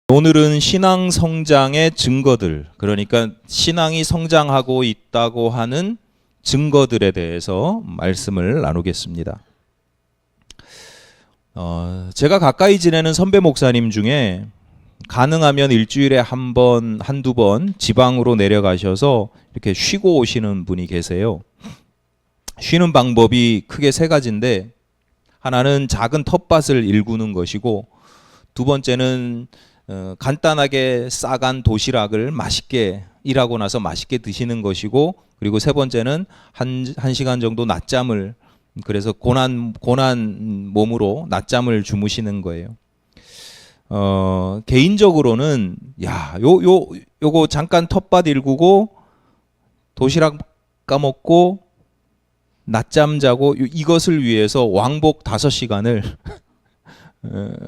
오늘은 신앙 성장의 증거들, 그러니까 신앙이 성장하고 있다고 하는 증거들에 대해서 말씀을 나누겠습니다. 제가 가까이 지내는 선배 목사님 중에 가능하면 일주일에 한 번, 한두 번 지방으로 내려가셔서 이렇게 쉬고 오시는 분이 계세요. 쉬는 방법이 크게 세 가지인데, 하나는 작은 텃밭을 일구는 것이고, 두 번째는 간단하게 싸간 도시락을 맛있게 일하고 나서 맛있게 드시는 것이고, 그리고 세 번째는 한 시간 정도 낮잠을, 그래서 고난 몸으로 낮잠을 주무시는 거예요. 개인적으로는 요거 잠깐 텃밭 일구고 도시락 까먹고 낮잠 자고 이것을 위해서 왕복 5시간을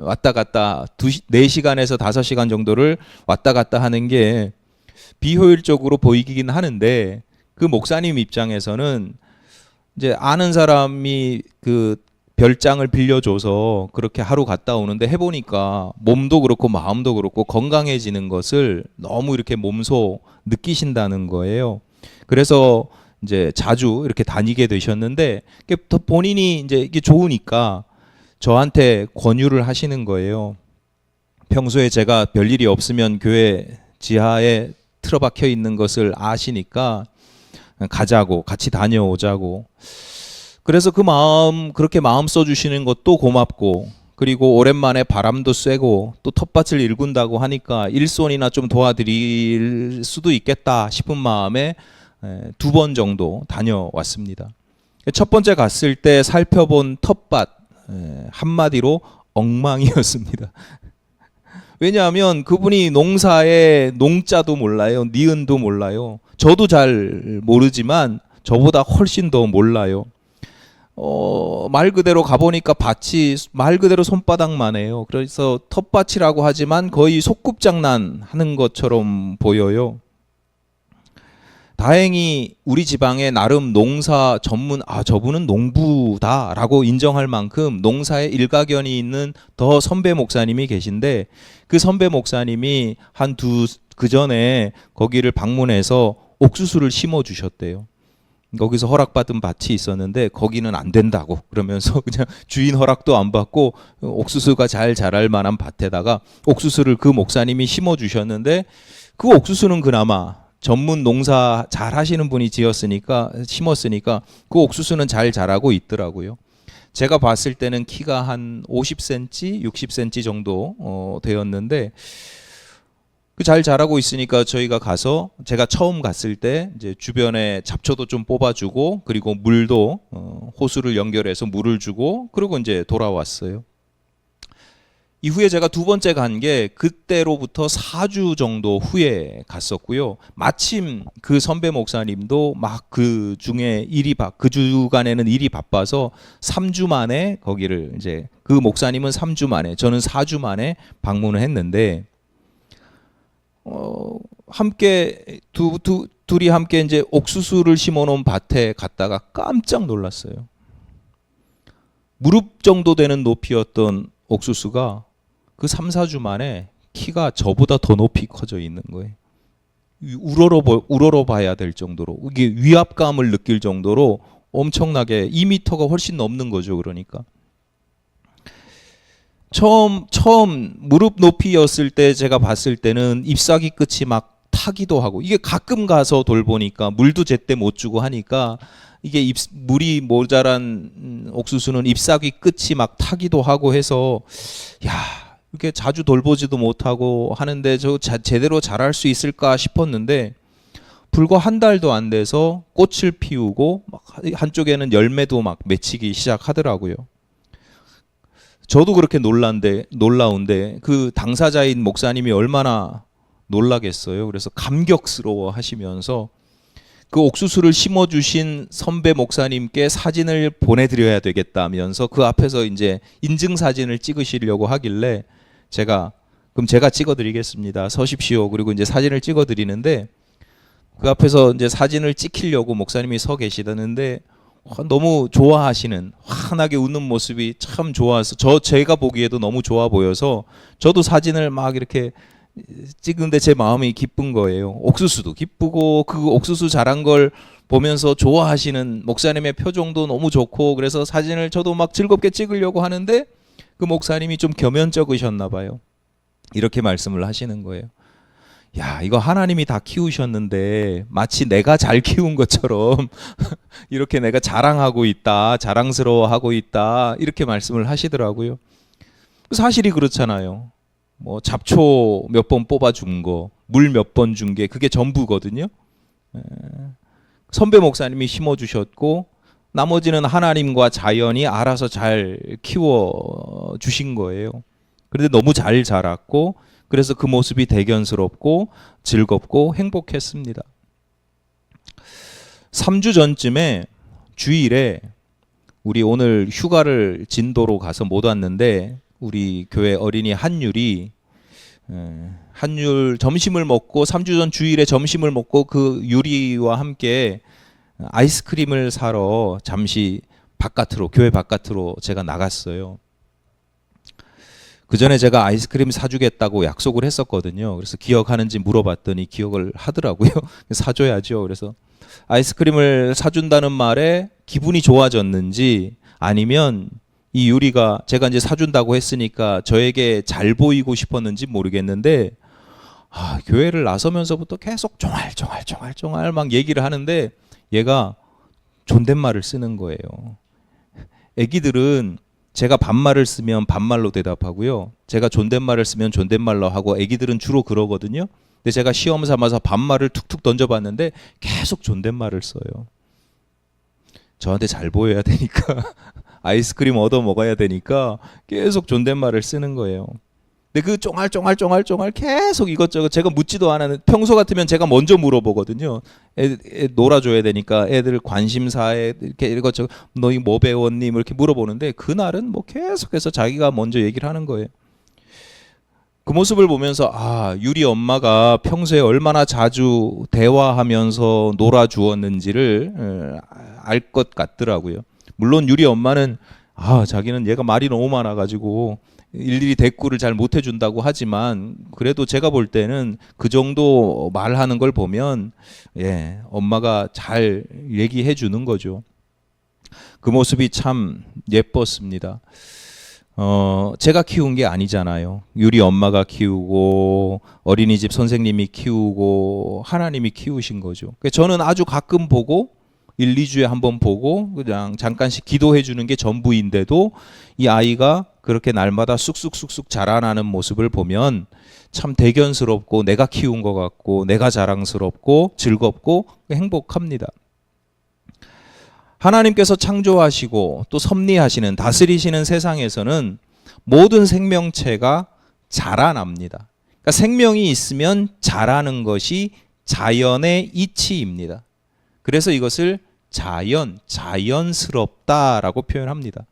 왔다 갔다 4시간에서 5시간 정도를 왔다 갔다 하는 게 비효율적으로 보이긴 하는데, 그 목사님 입장에서는 이제 아는 사람이 그 별장을 빌려줘서 그렇게 하루 갔다 오는데 해보니까 몸도 그렇고 마음도 그렇고 건강해지는 것을 너무 이렇게 몸소 느끼신다는 거예요. 그래서 이제 자주 이렇게 다니게 되셨는데, 본인이 이제 이게 좋으니까 저한테 권유를 하시는 거예요. 평소에 제가 별일이 없으면 교회 지하에 틀어박혀 있는 것을 아시니까 가자고, 같이 다녀오자고. 그래서 그렇게 마음 써주시는 것도 고맙고, 그리고 오랜만에 바람도 쐬고 또 텃밭을 일군다고 하니까 일손이나 좀 도와드릴 수도 있겠다 싶은 마음에 2번 정도 다녀왔습니다. 첫 번째 갔을 때 살펴본 텃밭, 한마디로 엉망이었습니다. 왜냐하면 그분이 농사의 농자도 몰라요. 니은도 몰라요. 저도 잘 모르지만 저보다 훨씬 더 몰라요. 말 그대로 가보니까 밭이 말 그대로 손바닥만 해요. 그래서 텃밭이라고 하지만 거의 소꿉장난 하는 것처럼 보여요. 다행히 우리 지방에 나름 농사 전문, 저분은 농부다라고 인정할 만큼 농사에 일가견이 있는 더 선배 목사님이 계신데, 그 선배 목사님이 그 전에 거기를 방문해서 옥수수를 심어 주셨대요. 거기서 허락받은 밭이 있었는데 거기는 안 된다고 그러면서 그냥 주인 허락도 안 받고 옥수수가 잘 자랄 만한 밭에다가 옥수수를 그 목사님이 심어 주셨는데, 그 옥수수는 그나마 전문 농사 잘 하시는 분이 심었으니까 그 옥수수는 잘 자라고 있더라고요. 제가 봤을 때는 키가 한 50cm, 60cm 정도 되었는데, 잘 자라고 있으니까 저희가 가서, 제가 처음 갔을 때 이제 주변에 잡초도 좀 뽑아주고, 그리고 물도 호수를 연결해서 물을 주고, 그리고 이제 돌아왔어요. 이후에 제가 2번째 간 게 그때로부터 4주 정도 후에 갔었고요. 마침 그 선배 목사님도 막 그 주간에는 일이 바빠서 3주 만에 거기를, 이제 그 목사님은 3주 만에, 저는 4주 만에 방문을 했는데, 함께 둘이 함께 이제 옥수수를 심어놓은 밭에 갔다가 깜짝 놀랐어요. 무릎 정도 되는 높이였던 옥수수가 그 3, 4주 만에 키가 저보다 더 높이 커져 있는 거예요. 우러러 봐야 될 정도로, 이게 위압감을 느낄 정도로 엄청나게 2m가 훨씬 넘는 거죠. 그러니까 처음 무릎 높이였을 때 제가 봤을 때는 잎사귀 끝이 막 타기도 하고, 이게 가끔 가서 돌보니까 물도 제때 못 주고 하니까 이게 물이 모자란 옥수수는 잎사귀 끝이 막 타기도 하고 해서, 이렇게 자주 돌보지도 못하고 하는데 제대로 자랄 수 있을까 싶었는데, 불과 한 달도 안 돼서 꽃을 피우고 막 한쪽에는 열매도 막 맺히기 시작하더라고요. 저도 그렇게 놀라운데 그 당사자인 목사님이 얼마나 놀라겠어요. 그래서 감격스러워 하시면서 그 옥수수를 심어주신 선배 목사님께 사진을 보내드려야 되겠다면서 그 앞에서 이제 인증사진을 찍으시려고 하길래, 그럼 제가 찍어드리겠습니다, 서십시오. 그리고 이제 사진을 찍어드리는데, 그 앞에서 이제 사진을 찍히려고 목사님이 서 계시다는데 너무 좋아하시는, 환하게 웃는 모습이 참 좋아서 제가 보기에도 너무 좋아 보여서 저도 사진을 막 이렇게 찍은데 제 마음이 기쁜 거예요. 옥수수도 기쁘고 그 옥수수 자란 걸 보면서 좋아하시는 목사님의 표정도 너무 좋고, 그래서 사진을 저도 막 즐겁게 찍으려고 하는데 그 목사님이 좀 겸연쩍으셨나 봐요. 이렇게 말씀을 하시는 거예요. 야, 이거 하나님이 다 키우셨는데 마치 내가 잘 키운 것처럼 이렇게 내가 자랑하고 있다, 자랑스러워하고 있다, 이렇게 말씀을 하시더라고요. 사실이 그렇잖아요. 뭐 잡초 몇 번 뽑아준 거, 물 몇 번 준 게 그게 전부거든요. 선배 목사님이 심어주셨고 나머지는 하나님과 자연이 알아서 잘 키워 주신 거예요. 그런데 너무 잘 자랐고, 그래서 그 모습이 대견스럽고 즐겁고 행복했습니다. 3주 전쯤에 주일에 우리 오늘 휴가를 진도로 가서 못 왔는데, 우리 교회 어린이 한율이 한율 점심을 먹고 3주 전 주일에 점심을 먹고 그 유리와 함께 아이스크림을 사러 잠시 바깥으로, 교회 바깥으로 제가 나갔어요. 그 전에 제가 아이스크림 사주겠다고 약속을 했었거든요. 그래서 기억하는지 물어봤더니 기억을 하더라고요. 사줘야죠. 그래서 아이스크림을 사준다는 말에 기분이 좋아졌는지, 아니면 이 유리가 제가 이제 사준다고 했으니까 저에게 잘 보이고 싶었는지 모르겠는데, 교회를 나서면서부터 계속 쫑알쫑알 막 얘기를 하는데 얘가 존댓말을 쓰는 거예요. 애기들은 제가 반말을 쓰면 반말로 대답하고요, 제가 존댓말을 쓰면 존댓말로 하고, 애기들은 주로 그러거든요. 근데 제가 시험 삼아서 반말을 툭툭 던져봤는데 계속 존댓말을 써요. 저한테 잘 보여야 되니까 아이스크림 얻어 먹어야 되니까 계속 존댓말을 쓰는 거예요. 근데 그 쫑알쫑알 계속 이것저것 제가 묻지도 않았는데, 평소 같으면 제가 먼저 물어보거든요. 애 놀아줘야 되니까 애들 관심사에 이렇게 이것저것, 너희 뭐 배웠니? 이렇게 물어보는데 그날은 뭐 계속해서 자기가 먼저 얘기를 하는 거예요. 그 모습을 보면서 유리 엄마가 평소에 얼마나 자주 대화하면서 놀아주었는지를 알 것 같더라고요. 물론 유리 엄마는 자기는 얘가 말이 너무 많아가지고 일일이 대꾸를 잘 못해준다고 하지만, 그래도 제가 볼 때는 그 정도 말하는 걸 보면 엄마가 잘 얘기해 주는 거죠. 그 모습이 참 예뻤습니다. 제가 키운 게 아니잖아요. 유리 엄마가 키우고 어린이집 선생님이 키우고 하나님이 키우신 거죠. 저는 아주 가끔 보고 1, 2주에 한번 보고 그냥 잠깐씩 기도해 주는 게 전부인데도 이 아이가 그렇게 날마다 쑥쑥쑥쑥 자라나는 모습을 보면 참 대견스럽고 내가 키운 것 같고 내가 자랑스럽고 즐겁고 행복합니다. 하나님께서 창조하시고 또 섭리하시는, 다스리시는 세상에서는 모든 생명체가 자라납니다. 그러니까 생명이 있으면 자라는 것이 자연의 이치입니다. 그래서 이것을 자연스럽다라고 표현합니다.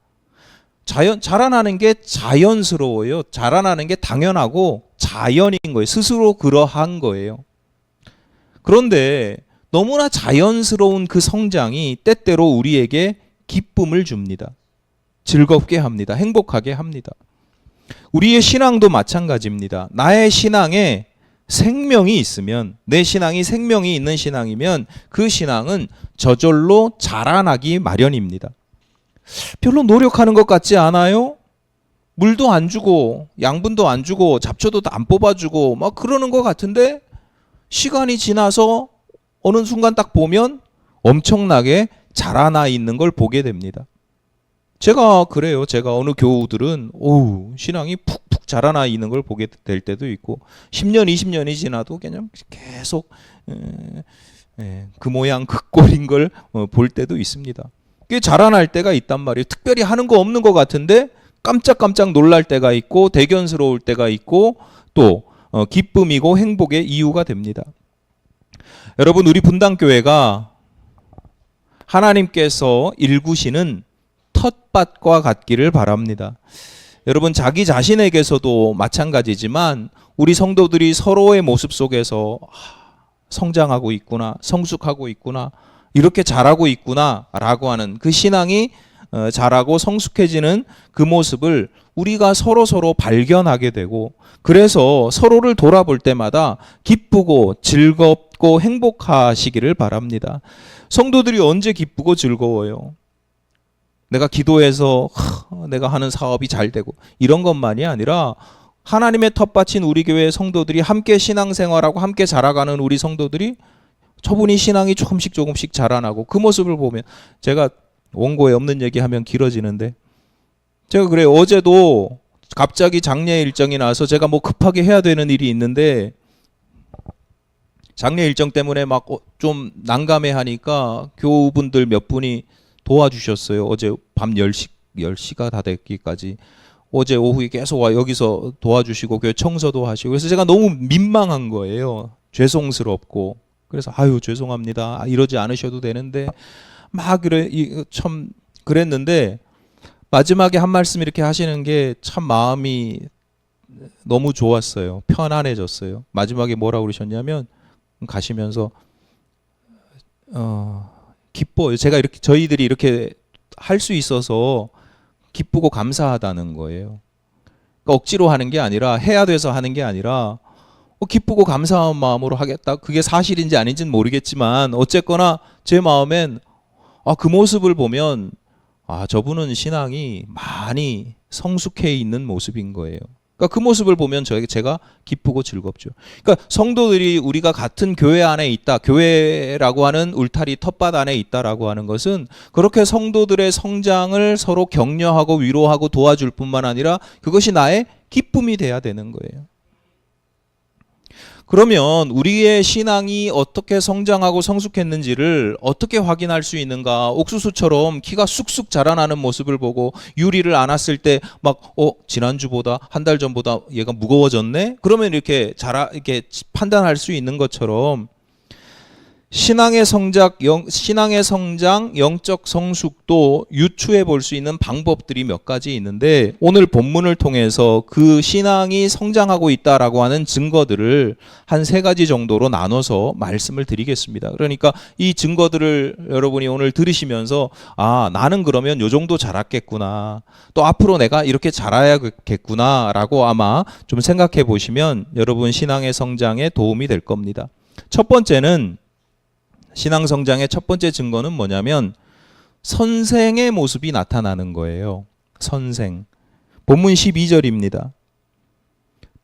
자라나는 게 자연스러워요. 자라나는 게 당연하고 자연인 거예요. 스스로 그러한 거예요. 그런데 너무나 자연스러운 그 성장이 때때로 우리에게 기쁨을 줍니다. 즐겁게 합니다. 행복하게 합니다. 우리의 신앙도 마찬가지입니다. 나의 신앙에 생명이 있으면, 내 신앙이 생명이 있는 신앙이면 그 신앙은 저절로 자라나기 마련입니다. 별로 노력하는 것 같지 않아요? 물도 안 주고 양분도 안 주고 잡초도 안 뽑아주고 막 그러는 것 같은데, 시간이 지나서 어느 순간 딱 보면 엄청나게 자라나 있는 걸 보게 됩니다. 제가 그래요. 제가 어느 교우들은 신앙이 푹푹 자라나 있는 걸 보게 될 때도 있고, 10년 20년이 지나도 그냥 계속 그 모양 그 꼴인 걸 볼 때도 있습니다. 꽤 자라날 때가 있단 말이에요. 특별히 하는 거 없는 것 같은데 깜짝깜짝 놀랄 때가 있고 대견스러울 때가 있고 또 기쁨이고 행복의 이유가 됩니다. 여러분, 우리 분당교회가 하나님께서 일구시는 텃밭과 같기를 바랍니다. 여러분, 자기 자신에게서도 마찬가지지만 우리 성도들이 서로의 모습 속에서 성장하고 있구나, 성숙하고 있구나, 이렇게 자라고 있구나라고 하는 그 신앙이 자라고 성숙해지는 그 모습을 우리가 서로 발견하게 되고, 그래서 서로를 돌아볼 때마다 기쁘고 즐겁고 행복하시기를 바랍니다. 성도들이 언제 기쁘고 즐거워요? 내가 기도해서 내가 하는 사업이 잘 되고 이런 것만이 아니라 하나님의 텃밭인 우리 교회 성도들이 함께 신앙생활하고 함께 자라가는 우리 성도들이 저분이 신앙이 조금씩 자라나고 그 모습을 보면, 제가 원고에 없는 얘기하면 길어지는데, 제가 그래요. 어제도 갑자기 장례 일정이 나서 제가 뭐 급하게 해야 되는 일이 있는데 장례 일정 때문에 막 좀 난감해하니까 교우분들 몇 분이 도와주셨어요. 어제 밤 10시가 다 됐기까지. 어제 오후에 계속 와 여기서 도와주시고 교회 청소도 하시고, 그래서 제가 너무 민망한 거예요. 죄송스럽고. 그래서 아유 죄송합니다. 이러지 않으셔도 되는데 막 그래 참 그랬는데, 마지막에 한 말씀 이렇게 하시는 게 참 마음이 너무 좋았어요. 편안해졌어요. 마지막에 뭐라고 그러셨냐면, 가시면서 기뻐요. 제가 이렇게 저희들이 이렇게 할 수 있어서 기쁘고 감사하다는 거예요. 그러니까 억지로 하는 게 아니라, 해야 돼서 하는 게 아니라 기쁘고 감사한 마음으로 하겠다. 그게 사실인지 아닌지는 모르겠지만 어쨌거나 제 마음엔 그 모습을 보면 저분은 신앙이 많이 성숙해 있는 모습인 거예요. 그러니까 그 모습을 보면 제가 기쁘고 즐겁죠. 그러니까 성도들이 우리가 같은 교회 안에 있다, 교회라고 하는 울타리 텃밭 안에 있다라고 하는 것은 그렇게 성도들의 성장을 서로 격려하고 위로하고 도와줄 뿐만 아니라 그것이 나의 기쁨이 돼야 되는 거예요. 그러면 우리의 신앙이 어떻게 성장하고 성숙했는지를 어떻게 확인할 수 있는가? 옥수수처럼 키가 쑥쑥 자라나는 모습을 보고 유리를 안았을 때 막 지난주보다 한 달 전보다 얘가 무거워졌네? 그러면 이렇게 판단할 수 있는 것처럼 신앙의 성장, 영적 성숙도 유추해 볼 수 있는 방법들이 몇 가지 있는데, 오늘 본문을 통해서 그 신앙이 성장하고 있다라고 하는 증거들을 한 3가지 정도로 나눠서 말씀을 드리겠습니다. 그러니까 이 증거들을 여러분이 오늘 들으시면서 나는 그러면 요 정도 자랐겠구나, 또 앞으로 내가 이렇게 자라야겠구나 라고 아마 좀 생각해 보시면 여러분 신앙의 성장에 도움이 될 겁니다. 첫 번째는, 신앙 성장의 첫 번째 증거는 뭐냐면 선생의 모습이 나타나는 거예요. 선생. 본문 12절입니다.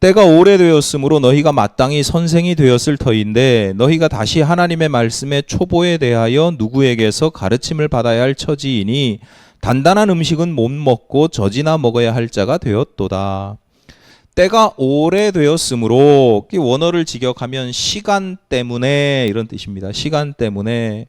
때가 오래되었으므로 너희가 마땅히 선생이 되었을 터인데 너희가 다시 하나님의 말씀의 초보에 대하여 누구에게서 가르침을 받아야 할 처지이니 단단한 음식은 못 먹고 젖이나 먹어야 할 자가 되었도다. 때가 오래되었으므로, 원어를 직역하면 시간 때문에 이런 뜻입니다. 시간 때문에.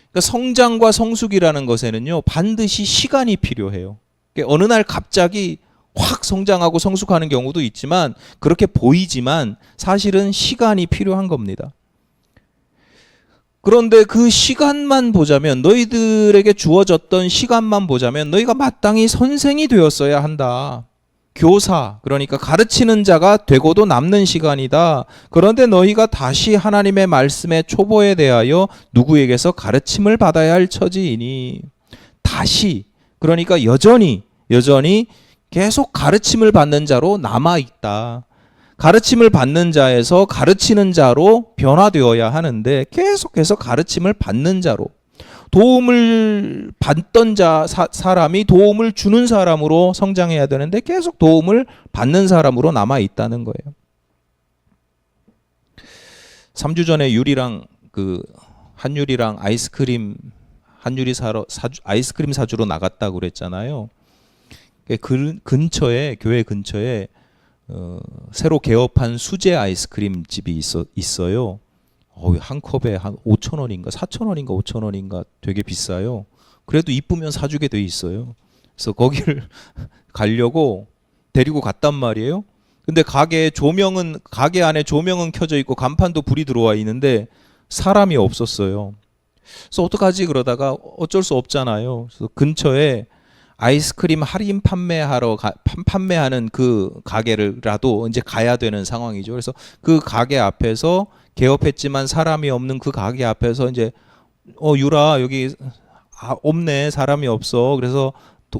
그러니까 성장과 성숙이라는 것에는요 반드시 시간이 필요해요. 그러니까 어느 날 갑자기 확 성장하고 성숙하는 경우도 있지만, 그렇게 보이지만 사실은 시간이 필요한 겁니다. 그런데 그 시간만 보자면, 너희들에게 주어졌던 시간만 보자면 너희가 마땅히 선생이 되었어야 한다. 교사, 그러니까 가르치는 자가 되고도 남는 시간이다. 그런데 너희가 다시 하나님의 말씀의 초보에 대하여 누구에게서 가르침을 받아야 할 처지이니, 다시, 그러니까 여전히 계속 가르침을 받는 자로 남아있다. 가르침을 받는 자에서 가르치는 자로 변화되어야 하는데 계속해서 가르침을 받는 자로, 도움을 받던 사람이 도움을 주는 사람으로 성장해야 되는데 계속 도움을 받는 사람으로 남아 있다는 거예요. 3주 전에 한유리랑 아이스크림 사주러 나갔다고 그랬잖아요. 교회 근처에 새로 개업한 수제 아이스크림 집이 있어요. 한 컵에 한 5,000원인가 4,000원인가 5,000원인가 되게 비싸요. 그래도 이쁘면 사주게 돼 있어요. 그래서 거기를 가려고 데리고 갔단 말이에요. 근데 가게 안에 조명은 켜져 있고 간판도 불이 들어와 있는데 사람이 없었어요. 그래서 어떡하지 그러다가 어쩔 수 없잖아요. 그래서 근처에 아이스크림 할인 판매하는 그 가게라도 이제 가야 되는 상황이죠. 그래서 그 가게 앞에서 개업했지만 사람이 없는 그 가게 앞에서 이제 유라 여기 없네, 사람이 없어. 그래서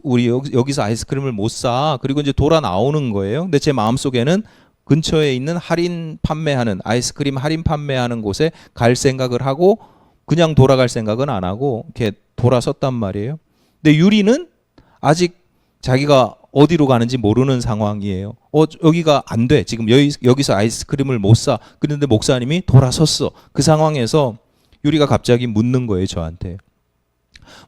우리 여기서 아이스크림을 못 사. 그리고 이제 돌아 나오는 거예요. 근데 제 마음속에는 근처에 있는 할인 판매하는 아이스크림 할인 판매하는 곳에 갈 생각을 하고 그냥 돌아갈 생각은 안 하고 이렇게 돌아섰단 말이에요. 근데 유리는 아직 자기가 어디로 가는지 모르는 상황이에요. 여기가 안 돼. 지금 여기서 아이스크림을 못 사. 그런데 목사님이 돌아섰어. 그 상황에서 유리가 갑자기 묻는 거예요, 저한테.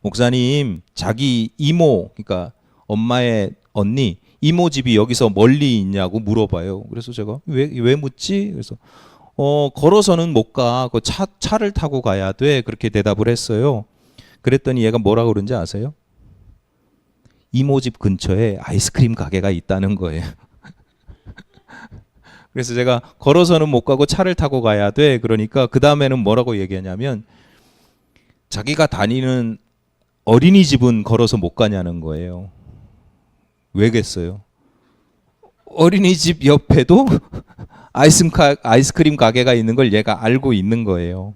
목사님, 자기 이모, 그러니까 엄마의 언니, 이모 집이 여기서 멀리 있냐고 물어봐요. 그래서 제가 왜 묻지? 그래서 걸어서는 못 가. 그 차를 타고 가야 돼. 그렇게 대답을 했어요. 그랬더니 얘가 뭐라고 그런지 아세요? 이모 집 근처에 아이스크림 가게가 있다는 거예요. 그래서 제가 걸어서는 못 가고 차를 타고 가야 돼. 그러니까 그 다음에는 뭐라고 얘기하냐면 자기가 다니는 어린이집은 걸어서 못 가냐는 거예요. 왜겠어요? 어린이집 옆에도 아이스크림 가게가 있는 걸 얘가 알고 있는 거예요.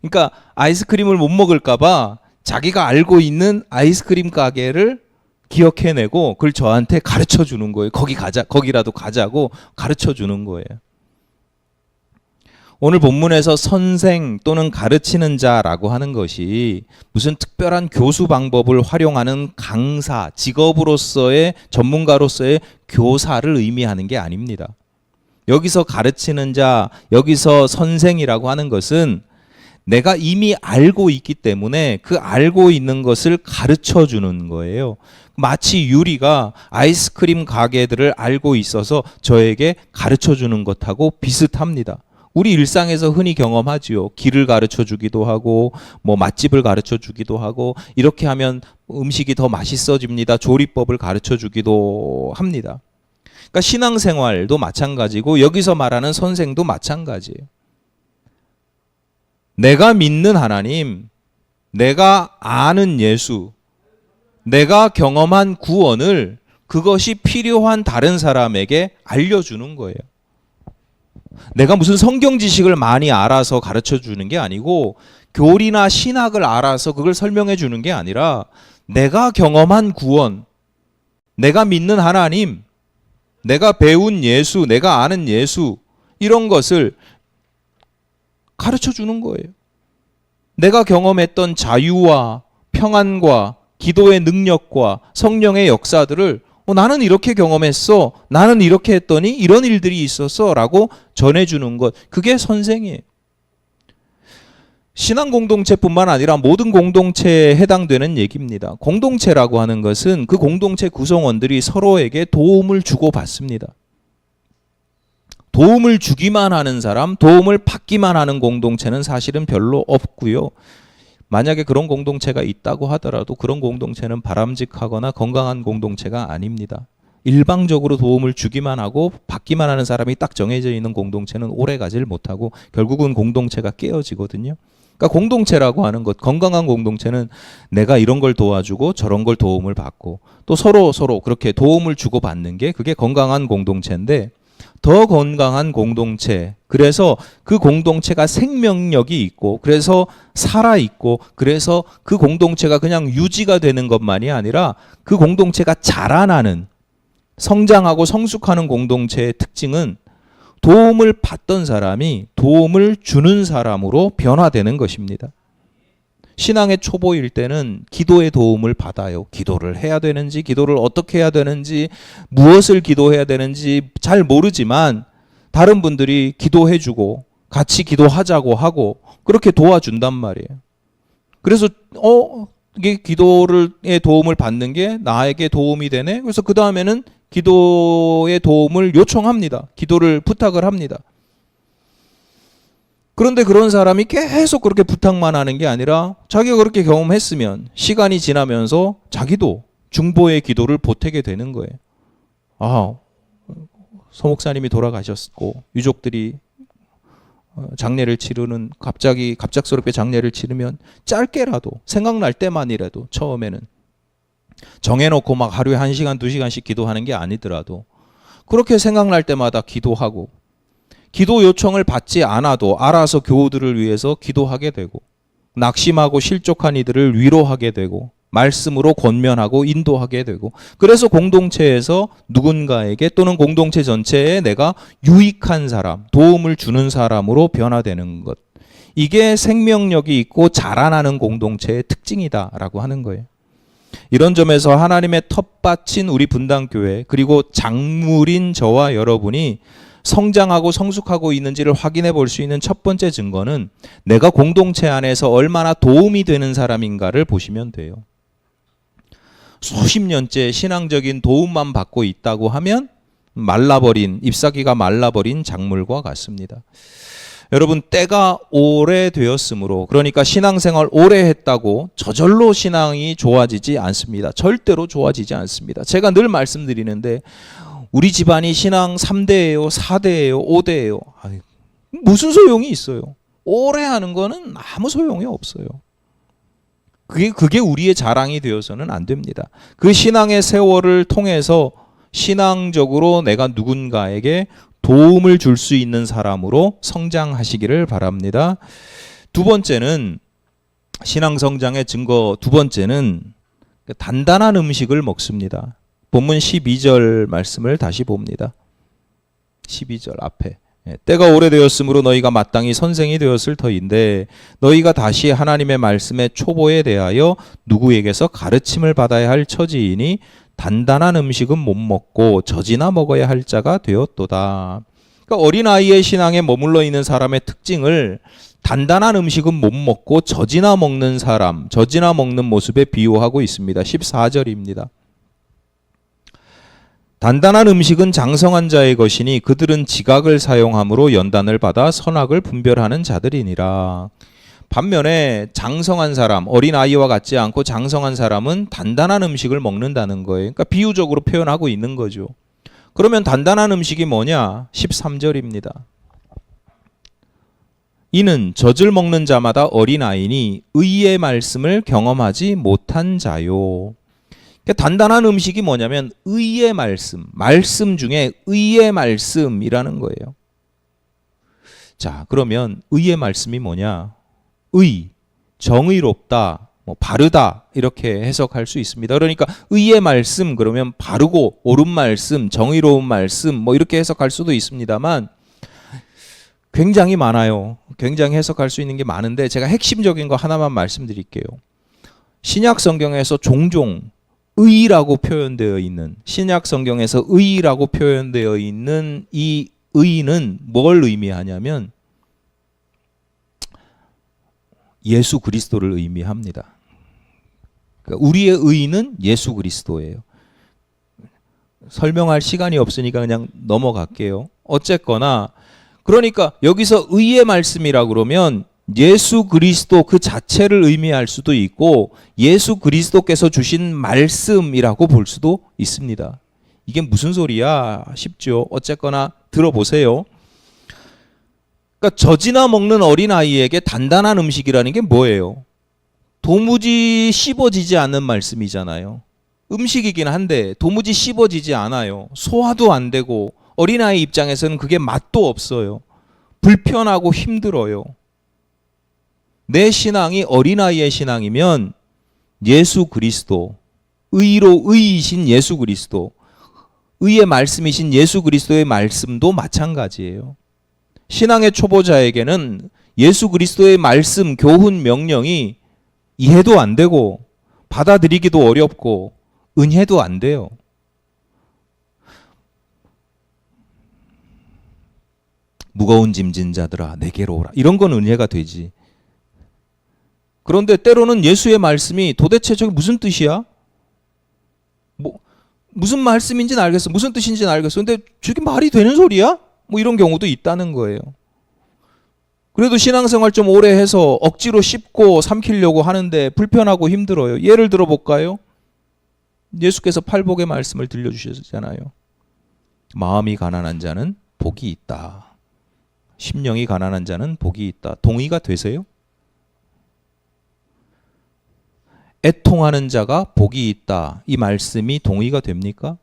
그러니까 아이스크림을 못 먹을까 봐 자기가 알고 있는 아이스크림 가게를 기억해내고 그걸 저한테 가르쳐 주는 거예요. 거기라도 가자고 가르쳐 주는 거예요. 오늘 본문에서 선생 또는 가르치는 자라고 하는 것이 무슨 특별한 교수 방법을 활용하는 강사, 직업으로서의 전문가로서의 교사를 의미하는 게 아닙니다. 여기서 가르치는 자, 여기서 선생이라고 하는 것은 내가 이미 알고 있기 때문에 그 알고 있는 것을 가르쳐 주는 거예요. 마치 유리가 아이스크림 가게들을 알고 있어서 저에게 가르쳐 주는 것하고 비슷합니다. 우리 일상에서 흔히 경험하지요. 길을 가르쳐 주기도 하고 뭐 맛집을 가르쳐 주기도 하고 이렇게 하면 음식이 더 맛있어집니다. 조리법을 가르쳐 주기도 합니다. 그러니까 신앙생활도 마찬가지고 여기서 말하는 선생도 마찬가지예요. 내가 믿는 하나님, 내가 아는 예수, 내가 경험한 구원을 그것이 필요한 다른 사람에게 알려주는 거예요. 내가 무슨 성경 지식을 많이 알아서 가르쳐 주는 게 아니고 교리나 신학을 알아서 그걸 설명해 주는 게 아니라 내가 경험한 구원, 내가 믿는 하나님, 내가 배운 예수, 내가 아는 예수 이런 것을 가르쳐 주는 거예요. 내가 경험했던 자유와 평안과 기도의 능력과 성령의 역사들을 나는 이렇게 경험했어. 나는 이렇게 했더니 이런 일들이 있었어. 라고 전해주는 것. 그게 선생이에요. 신앙 공동체뿐만 아니라 모든 공동체에 해당되는 얘기입니다. 공동체라고 하는 것은 그 공동체 구성원들이 서로에게 도움을 주고받습니다. 도움을 주기만 하는 사람, 도움을 받기만 하는 공동체는 사실은 별로 없고요. 만약에 그런 공동체가 있다고 하더라도 그런 공동체는 바람직하거나 건강한 공동체가 아닙니다. 일방적으로 도움을 주기만 하고 받기만 하는 사람이 딱 정해져 있는 공동체는 오래 가지를 못하고 결국은 공동체가 깨어지거든요. 그러니까 공동체라고 하는 것, 건강한 공동체는 내가 이런 걸 도와주고 저런 걸 도움을 받고 또 서로 그렇게 도움을 주고받는 게 그게 건강한 공동체인데 더 건강한 공동체, 그래서 그 공동체가 생명력이 있고 그래서 살아있고 그래서 그 공동체가 그냥 유지가 되는 것만이 아니라 그 공동체가 자라나는 성장하고 성숙하는 공동체의 특징은 도움을 받던 사람이 도움을 주는 사람으로 변화되는 것입니다. 신앙의 초보일 때는 기도의 도움을 받아요. 기도를 해야 되는지, 기도를 어떻게 해야 되는지, 무엇을 기도해야 되는지 잘 모르지만 다른 분들이 기도해주고 같이 기도하자고 하고 그렇게 도와준단 말이에요. 그래서 이게 기도의 도움을 받는 게 나에게 도움이 되네. 그래서 그 다음에는 기도의 도움을 요청합니다. 기도를 부탁을 합니다. 그런데 그런 사람이 계속 그렇게 부탁만 하는 게 아니라 자기가 그렇게 경험했으면 시간이 지나면서 자기도 중보의 기도를 보태게 되는 거예요. 서 목사님이 돌아가셨고 유족들이 장례를 치르는 갑작스럽게 장례를 치르면 짧게라도 생각날 때만이라도 처음에는 정해놓고 막 하루에 1시간 2시간씩 기도하는 게 아니더라도 그렇게 생각날 때마다 기도하고 기도 요청을 받지 않아도 알아서 교우들을 위해서 기도하게 되고, 낙심하고 실족한 이들을 위로하게 되고, 말씀으로 권면하고 인도하게 되고, 그래서 공동체에서 누군가에게 또는 공동체 전체에 내가 유익한 사람, 도움을 주는 사람으로 변화되는 것. 이게 생명력이 있고 자라나는 공동체의 특징이다라고 하는 거예요. 이런 점에서 하나님의 텃밭인 우리 분당교회, 그리고 작물인 저와 여러분이 성장하고 성숙하고 있는지를 확인해 볼 수 있는 첫 번째 증거는 내가 공동체 안에서 얼마나 도움이 되는 사람인가를 보시면 돼요. 수십 년째 신앙적인 도움만 받고 있다고 하면 말라버린, 잎사귀가 말라버린 작물과 같습니다. 여러분, 때가 오래되었으므로, 그러니까 신앙생활 오래 했다고 저절로 신앙이 좋아지지 않습니다. 절대로 좋아지지 않습니다. 제가 늘 말씀드리는데 우리 집안이 신앙 3대예요, 4대예요, 5대예요. 무슨 소용이 있어요? 오래 하는 거는 아무 소용이 없어요. 그게 우리의 자랑이 되어서는 안 됩니다. 그 신앙의 세월을 통해서 신앙적으로 내가 누군가에게 도움을 줄 수 있는 사람으로 성장하시기를 바랍니다. 두 번째는, 신앙 성장의 증거 두 번째는 단단한 음식을 먹습니다. 본문 12절 말씀을 다시 봅니다. 12절 앞에. 때가 오래되었으므로 너희가 마땅히 선생이 되었을 터인데 너희가 다시 하나님의 말씀의 초보에 대하여 누구에게서 가르침을 받아야 할 처지이니 단단한 음식은 못 먹고 젖이나 먹어야 할 자가 되었도다. 그러니까 어린아이의 신앙에 머물러 있는 사람의 특징을 단단한 음식은 못 먹고 젖이나 먹는 사람, 젖이나 먹는 모습에 비유하고 있습니다. 14절입니다. 단단한 음식은 장성한 자의 것이니 그들은 지각을 사용함으로 연단을 받아 선악을 분별하는 자들이니라. 반면에 장성한 사람, 어린아이와 같지 않고 장성한 사람은 단단한 음식을 먹는다는 거예요. 그러니까 비유적으로 표현하고 있는 거죠. 그러면 단단한 음식이 뭐냐? 13절입니다. 이는 젖을 먹는 자마다 어린아이니 의의 말씀을 경험하지 못한 자요. 그러니까 단단한 음식이 뭐냐면 의의 말씀, 말씀 중에 의의 말씀이라는 거예요. 자, 그러면 의의 말씀이 뭐냐? 의, 정의롭다, 바르다 이렇게 해석할 수 있습니다. 그러니까 의의 말씀 그러면 바르고 옳은 말씀, 정의로운 말씀 이렇게 해석할 수도 있습니다만 굉장히 많아요. 굉장히 해석할 수 있는 게 많은데 제가 핵심적인 거 하나만 말씀드릴게요. 신약 성경에서 종종 의라고 표현되어 있는, 신약 성경에서 의라고 표현되어 있는 이 의는 뭘 의미하냐면 예수 그리스도를 의미합니다. 그러니까 우리의 의는 예수 그리스도예요. 설명할 시간이 없으니까 그냥 넘어갈게요. 어쨌거나 그러니까 여기서 의의 말씀이라 그러면 예수 그리스도 그 자체를 의미할 수도 있고 예수 그리스도께서 주신 말씀이라고 볼 수도 있습니다. 이게 무슨 소리야 싶죠. 어쨌거나 들어보세요. 그러니까 젖이나 먹는 어린아이에게 단단한 음식이라는 게 뭐예요? 도무지 씹어지지 않는 말씀이잖아요. 음식이긴 한데 도무지 씹어지지 않아요. 소화도 안 되고 어린아이 입장에서는 그게 맛도 없어요. 불편하고 힘들어요. 내 신앙이 어린아이의 신앙이면 예수 그리스도, 의로 의이신 예수 그리스도, 의의 말씀이신 예수 그리스도의 말씀도 마찬가지예요. 신앙의 초보자에게는 예수 그리스도의 말씀, 교훈, 명령이 이해도 안 되고 받아들이기도 어렵고 은혜도 안 돼요. 무거운 짐진 자들아 내게로 오라. 이런 건 은혜가 되지. 그런데 때로는 예수의 말씀이 도대체 저게 무슨 뜻이야? 무슨 말씀인지는 알겠어. 무슨 뜻인지는 알겠어. 근데 저게 말이 되는 소리야? 이런 경우도 있다는 거예요. 그래도 신앙생활 좀 오래 해서 억지로 씹고 삼키려고 하는데 불편하고 힘들어요. 예를 들어 볼까요? 예수께서 팔복의 말씀을 들려주셨잖아요. 마음이 가난한 자는 복이 있다. 심령이 가난한 자는 복이 있다. 동의가 되세요? 애통하는 자가 복이 있다. 이 말씀이 동의가 됩니까?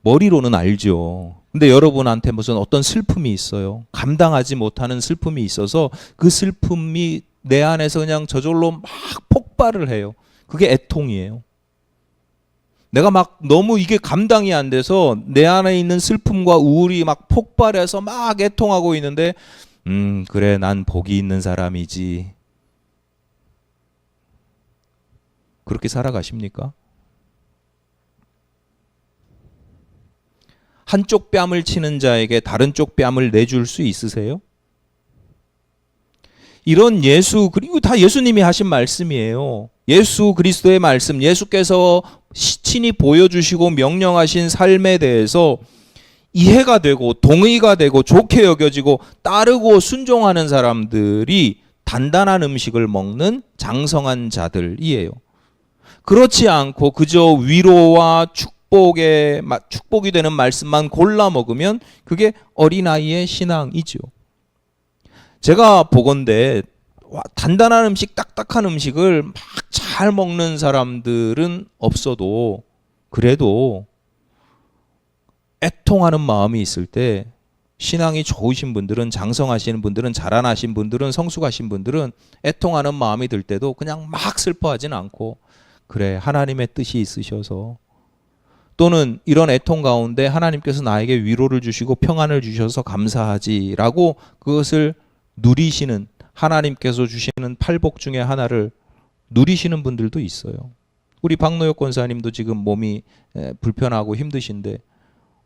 머리로는 알죠. 근데 여러분한테 무슨 어떤 슬픔이 있어요. 감당하지 못하는 슬픔이 있어서 그 슬픔이 내 안에서 그냥 저절로 막 폭발을 해요. 그게 애통이에요. 내가 막 너무 이게 감당이 안 돼서 내 안에 있는 슬픔과 우울이 막 폭발해서 막 애통하고 있는데, 그래, 난 복이 있는 사람이지. 그렇게 살아가십니까? 한쪽 뺨을 치는 자에게 다른 쪽 뺨을 내줄 수 있으세요? 이런 예수, 그리고 다 예수님이 하신 말씀이에요. 예수 그리스도의 말씀, 예수께서 친히 보여주시고 명령하신 삶에 대해서 이해가 되고 동의가 되고 좋게 여겨지고 따르고 순종하는 사람들이 단단한 음식을 먹는 장성한 자들이에요. 그렇지 않고 그저 위로와 축복이 되는 말씀만 골라 먹으면 그게 어린아이의 신앙이죠. 제가 보건대 단단한 음식, 딱딱한 음식을 막 잘 먹는 사람들은 없어도 그래도 애통하는 마음이 있을 때 신앙이 좋으신 분들은, 장성하시는 분들은, 자라나신 분들은, 성숙하신 분들은 애통하는 마음이 들 때도 그냥 막 슬퍼하진 않고, 그래, 하나님의 뜻이 있으셔서, 또는 이런 애통 가운데 하나님께서 나에게 위로를 주시고 평안을 주셔서 감사하지라고 그것을 누리시는, 하나님께서 주시는 팔복 중에 하나를 누리시는 분들도 있어요. 우리 박노혁 권사님도 지금 몸이 불편하고 힘드신데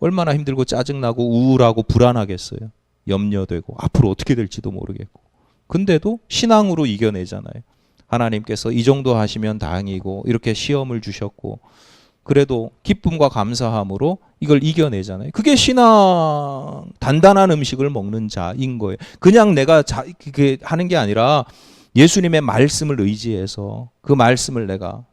얼마나 힘들고 짜증나고 우울하고 불안하겠어요. 염려되고 앞으로 어떻게 될지도 모르겠고. 근데도 신앙으로 이겨내잖아요. 하나님께서 이 정도 하시면 다행이고 이렇게 시험을 주셨고 그래도 기쁨과 감사함으로 이걸 이겨내잖아요. 그게 신앙, 단단한 음식을 먹는 자인 거예요. 그냥 내가 그게 하는 게 아니라 예수님의 말씀을 의지해서 그 말씀을 내가,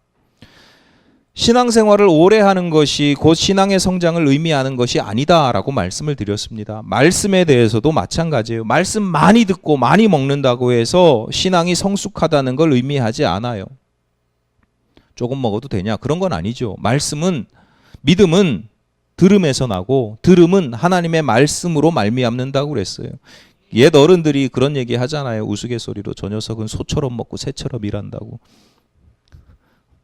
신앙생활을 오래 하는 것이 곧 신앙의 성장을 의미하는 것이 아니다라고 말씀을 드렸습니다. 말씀에 대해서도 마찬가지예요. 말씀 많이 듣고 많이 먹는다고 해서 신앙이 성숙하다는 걸 의미하지 않아요. 조금 먹어도 되냐? 그런 건 아니죠. 믿음은 들음에서 나고 들음은 하나님의 말씀으로 말미암는다고 그랬어요. 옛 어른들이 그런 얘기 하잖아요. 우스갯소리로 저 녀석은 소처럼 먹고 새처럼 일한다고.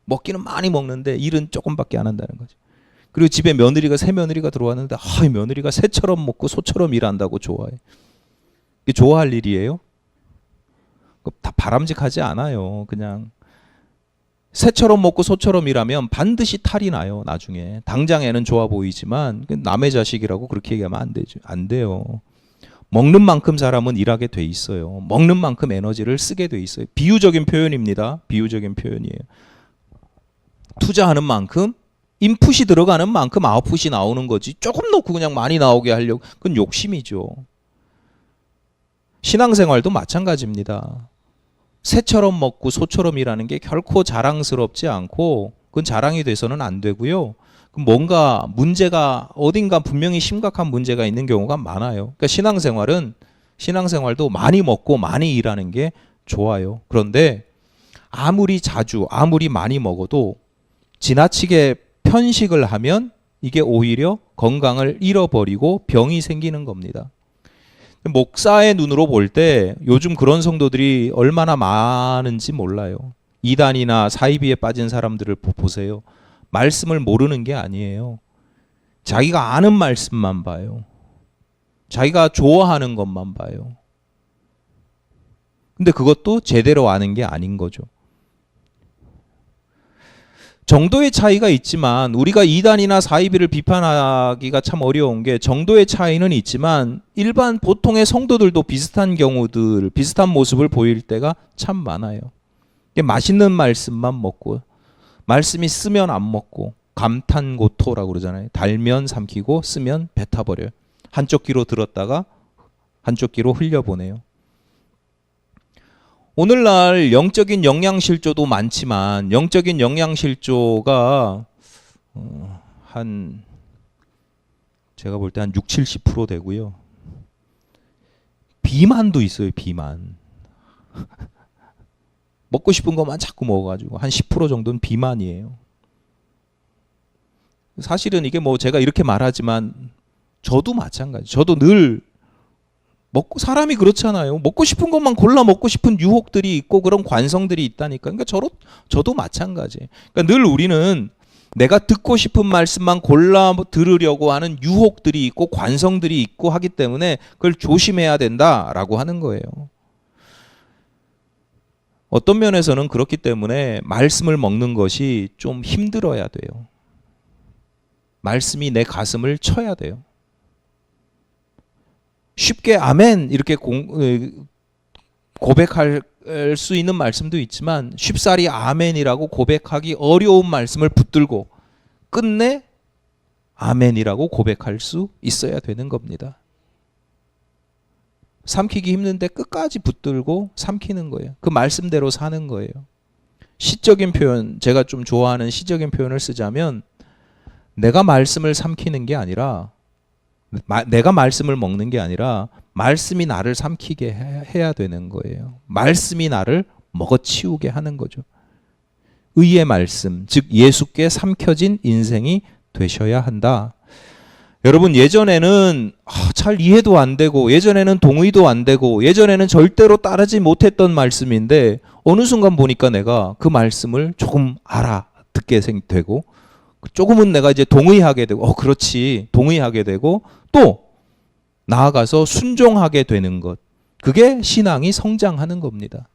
먹기는 많이 먹는데 일은 조금밖에 안 한다는 거죠. 그리고 집에 새 며느리가 들어왔는데 이 며느리가 새처럼 먹고 소처럼 일한다고 좋아해. 이게 좋아할 일이에요? 다 바람직하지 않아요. 그냥 새처럼 먹고 소처럼 일하면 반드시 탈이 나요. 나중에 당장에는 좋아 보이지만 남의 자식이라고 그렇게 얘기하면 안 되죠. 안 돼요. 먹는 만큼 사람은 일하게 돼 있어요. 먹는 만큼 에너지를 쓰게 돼 있어요. 비유적인 표현입니다. 비유적인 표현이에요. 투자하는 만큼, 인풋이 들어가는 만큼 아웃풋이 나오는 거지. 조금 넣고 그냥 많이 나오게 하려고, 그건 욕심이죠. 신앙생활도 마찬가지입니다. 새처럼 먹고 소처럼 일하는 게 결코 자랑스럽지 않고 그건 자랑이 돼서는 안 되고요. 뭔가 문제가 어딘가 분명히 심각한 문제가 있는 경우가 많아요. 그러니까 신앙생활도 많이 먹고 많이 일하는 게 좋아요. 그런데 아무리 자주 아무리 많이 먹어도 지나치게 편식을 하면 이게 오히려 건강을 잃어버리고 병이 생기는 겁니다. 목사의 눈으로 볼 때 요즘 그런 성도들이 얼마나 많은지 몰라요. 이단이나 사이비에 빠진 사람들을 보세요. 말씀을 모르는 게 아니에요. 자기가 아는 말씀만 봐요. 자기가 좋아하는 것만 봐요. 근데 그것도 제대로 아는 게 아닌 거죠. 정도의 차이가 있지만 우리가 이단이나 사이비를 비판하기가 참 어려운 게 정도의 차이는 있지만 일반 보통의 성도들도 비슷한 경우들, 비슷한 모습을 보일 때가 참 많아요. 맛있는 말씀만 먹고 말씀이 쓰면 안 먹고 감탄고토라고 그러잖아요. 달면 삼키고 쓰면 뱉어버려요. 한쪽 귀로 들었다가 한쪽 귀로 흘려보내요. 오늘날 영적인 영양실조도 많지만 영적인 영양실조가 제가 볼 때 한 60-70% 되고요. 비만도 있어요. 비만. 먹고 싶은 것만 자꾸 먹어가지고 한 10% 정도는 비만이에요. 사실은 이게 뭐 제가 이렇게 말하지만 저도 마찬가지. 저도 늘 사람이 그렇잖아요. 먹고 싶은 것만 골라 먹고 싶은 유혹들이 있고 그런 관성들이 있다니까. 그러니까 저도 마찬가지. 그러니까 늘 우리는 내가 듣고 싶은 말씀만 골라 들으려고 하는 유혹들이 있고 관성들이 있고 하기 때문에 그걸 조심해야 된다라고 하는 거예요. 어떤 면에서는 그렇기 때문에 말씀을 먹는 것이 좀 힘들어야 돼요. 말씀이 내 가슴을 쳐야 돼요. 쉽게 아멘 이렇게 고백할 수 있는 말씀도 있지만 쉽사리 아멘이라고 고백하기 어려운 말씀을 붙들고 끝내 아멘이라고 고백할 수 있어야 되는 겁니다. 삼키기 힘든데 끝까지 붙들고 삼키는 거예요. 그 말씀대로 사는 거예요. 시적인 표현, 제가 좀 좋아하는 시적인 표현을 쓰자면 내가 말씀을 삼키는 게 아니라 내가 말씀을 먹는 게 아니라 말씀이 나를 삼키게 해야 되는 거예요. 말씀이 나를 먹어치우게 하는 거죠. 의의 말씀, 즉 예수께 삼켜진 인생이 되셔야 한다. 여러분 예전에는 잘 이해도 안 되고 예전에는 동의도 안 되고 예전에는 절대로 따르지 못했던 말씀인데 어느 순간 보니까 내가 그 말씀을 조금 알아듣게 되고 조금은 내가 이제 동의하게 되고 그렇지 동의하게 되고 또 나아가서 순종하게 되는 것, 그게 신앙이 성장하는 겁니다.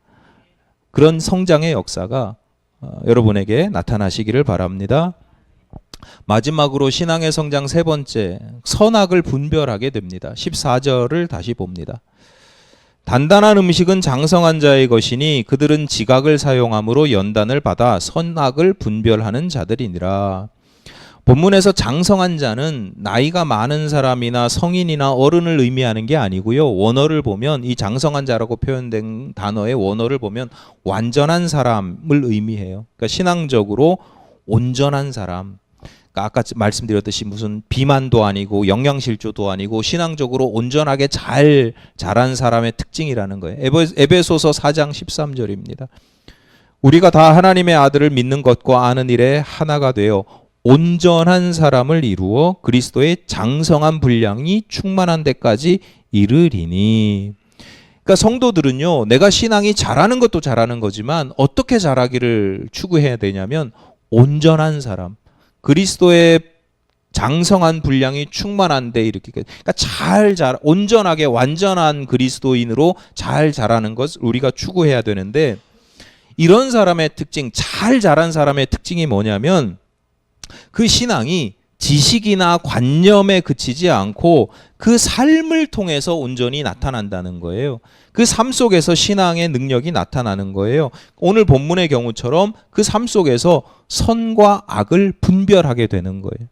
그런 성장의 역사가 여러분에게 나타나시기를 바랍니다. 마지막으로 신앙의 성장 세 번째, 선악을 분별하게 됩니다. 14절을 다시 봅니다. 단단한 음식은 장성한 자의 것이니 그들은 지각을 사용함으로 연단을 받아 선악을 분별하는 자들이니라. 본문에서 장성한 자는 나이가 많은 사람이나 성인이나 어른을 의미하는 게 아니고요. 원어를 보면 이 장성한 자라고 표현된 단어의 원어를 보면 완전한 사람을 의미해요. 그러니까 신앙적으로 온전한 사람. 그러니까 아까 말씀드렸듯이 무슨 비만도 아니고 영양실조도 아니고 신앙적으로 온전하게 잘 자란 사람의 특징이라는 거예요. 에베소서 4장 13절입니다. 우리가 다 하나님의 아들을 믿는 것과 아는 일에 하나가 되어 온전한 사람을 이루어 그리스도의 장성한 분량이 충만한 데까지 이르리니. 그러니까 성도들은요, 내가 신앙이 잘하는 것도 잘하는 거지만 어떻게 잘하기를 추구해야 되냐면 온전한 사람, 그리스도의 장성한 분량이 충만한데 이렇게 그러니까 온전하게 완전한 그리스도인으로 잘 자라는 것 우리가 추구해야 되는데 이런 사람의 특징, 잘 자란 사람의 특징이 뭐냐면 그 신앙이 지식이나 관념에 그치지 않고 그 삶을 통해서 온전히 나타난다는 거예요. 그 삶 속에서 신앙의 능력이 나타나는 거예요. 오늘 본문의 경우처럼 그 삶 속에서 선과 악을 분별하게 되는 거예요.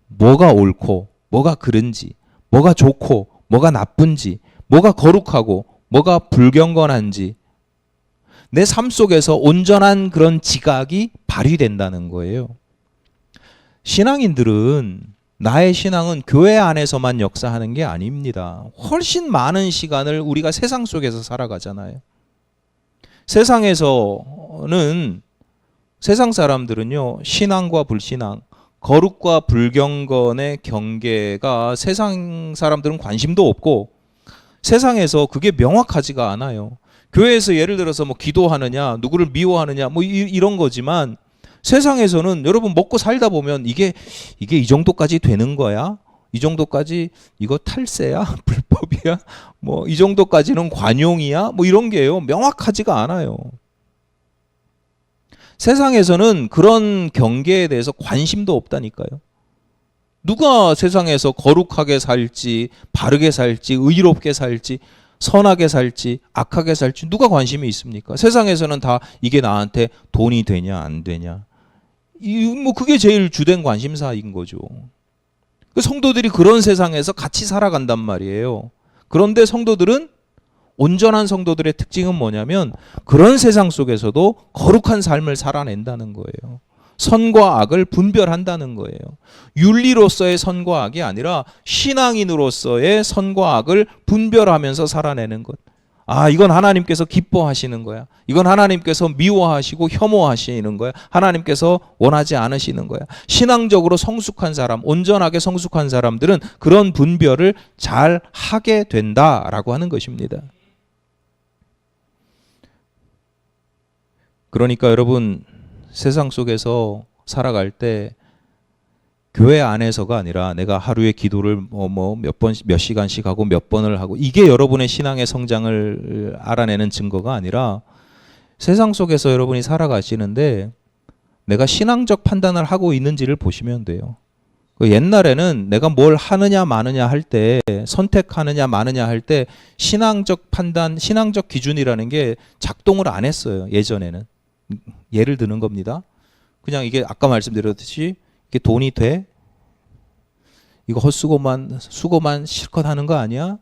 뭐가 옳고 뭐가 그른지, 뭐가 좋고 뭐가 나쁜지, 뭐가 거룩하고 뭐가 불경건한지 내 삶 속에서 온전한 그런 지각이 발휘된다는 거예요. 신앙인들은 나의 신앙은 교회 안에서만 역사하는 게 아닙니다. 훨씬 많은 시간을 우리가 세상 속에서 살아가잖아요. 세상에서는 세상 사람들은요, 신앙과 불신앙, 거룩과 불경건의 경계가 세상 사람들은 관심도 없고 세상에서 그게 명확하지가 않아요. 교회에서 예를 들어서 뭐 기도하느냐, 누구를 미워하느냐, 뭐 이런 거지만 세상에서는 여러분 먹고 살다 보면 이게 이 정도까지 되는 거야? 이 정도까지 이거 탈세야? 불법이야? 뭐 이 정도까지는 관용이야? 뭐 이런 게요. 명확하지가 않아요. 세상에서는 그런 경계에 대해서 관심도 없다니까요. 누가 세상에서 거룩하게 살지, 바르게 살지, 의롭게 살지, 선하게 살지, 악하게 살지 누가 관심이 있습니까? 세상에서는 다 이게 나한테 돈이 되냐 안 되냐. 뭐 그게 제일 주된 관심사인 거죠. 성도들이 그런 세상에서 같이 살아간단 말이에요. 그런데 성도들은 온전한 성도들의 특징은 뭐냐면 그런 세상 속에서도 거룩한 삶을 살아낸다는 거예요. 선과 악을 분별한다는 거예요. 윤리로서의 선과 악이 아니라 신앙인으로서의 선과 악을 분별하면서 살아내는 것. 아, 이건 하나님께서 기뻐하시는 거야. 이건 하나님께서 미워하시고 혐오하시는 거야. 하나님께서 원하지 않으시는 거야. 신앙적으로 성숙한 사람, 온전하게 성숙한 사람들은 그런 분별을 잘 하게 된다라고 하는 것입니다. 그러니까 여러분, 세상 속에서 살아갈 때 교회 안에서가 아니라 내가 하루에 기도를 몇 시간씩 하고 몇 번을 하고, 이게 여러분의 신앙의 성장을 알아내는 증거가 아니라, 세상 속에서 여러분이 살아가시는데 내가 신앙적 판단을 하고 있는지를 보시면 돼요. 옛날에는 내가 뭘 하느냐 마느냐 할 때, 선택하느냐 마느냐 할 때 신앙적 판단, 신앙적 기준이라는 게 작동을 안 했어요. 예전에는. 예를 드는 겁니다. 그냥 이게 아까 말씀드렸듯이 이게 돈이 돼? 이거 수고만 실컷 하는 거 아니야?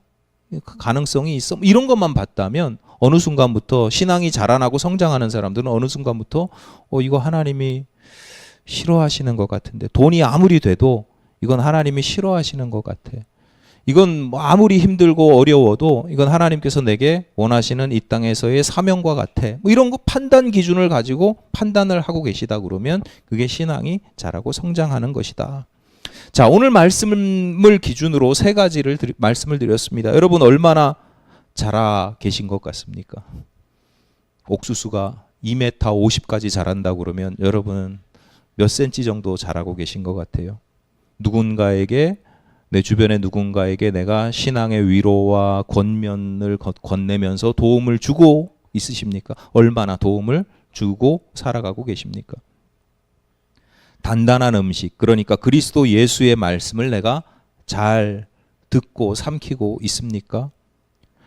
가능성이 있어? 이런 것만 봤다면 어느 순간부터 신앙이 자라나고 성장하는 사람들은 어느 순간부터 이거 하나님이 싫어하시는 것 같은데, 돈이 아무리 돼도 이건 하나님이 싫어하시는 것 같아. 이건 아무리 힘들고 어려워도 이건 하나님께서 내게 원하시는 이 땅에서의 사명과 같아. 이런 거 판단 기준을 가지고 판단을 하고 계시다 그러면 그게 신앙이 자라고 성장하는 것이다. 자, 오늘 말씀을 기준으로 세 가지를 말씀을 드렸습니다. 여러분 얼마나 자라 계신 것 같습니까? 옥수수가 2m 50까지 자란다 그러면 여러분은 몇 센치 정도 자라고 계신 것 같아요? 누군가에게, 내 주변의 누군가에게 내가 신앙의 위로와 권면을 건네면서 도움을 주고 있으십니까? 얼마나 도움을 주고 살아가고 계십니까? 단단한 음식, 그러니까 그리스도 예수의 말씀을 내가 잘 듣고 삼키고 있습니까?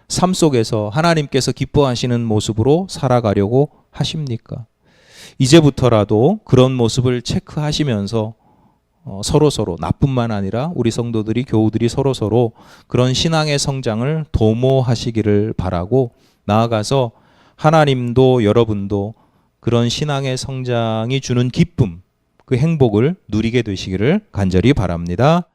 삶 속에서 하나님께서 기뻐하시는 모습으로 살아가려고 하십니까? 이제부터라도 그런 모습을 체크하시면서 서로 나뿐만 아니라 우리 성도들이, 교우들이 서로 그런 신앙의 성장을 도모하시기를 바라고, 나아가서 하나님도 여러분도 그런 신앙의 성장이 주는 기쁨, 그 행복을 누리게 되시기를 간절히 바랍니다.